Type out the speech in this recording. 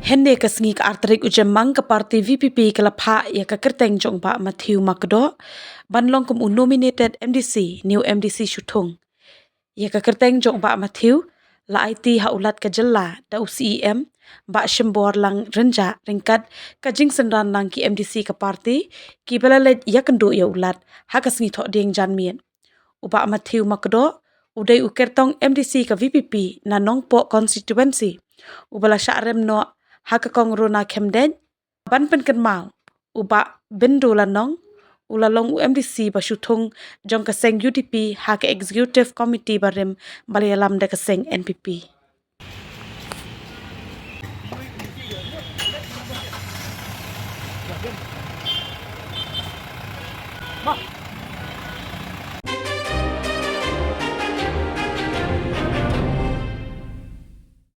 Hende ka sengi ka artarik ujemang ke parti VPP ke lapha ya ka Kyrteng jong ba Matthew Makdo banlong kum nominated MDC new MDC Thung. Ya ka Kyrteng jong ba Matthew la IT haulat ka jella da UCEM ba shembor lang renja ringkat ka jingsen ran lang ki MDC ka parti ki belalet ya kendo ya ulat ha ka sengi thok ding janmien. Uba Matthew Makdo udai ukertong MDC ka VPP na nongpo constituency ubala syarem no hakakong runa kemden ban pen mau uba bindu lanong ulalong UMDC ba Thung jong kaseng UDP hak executive committee barem Malayalam da kaseng NPP.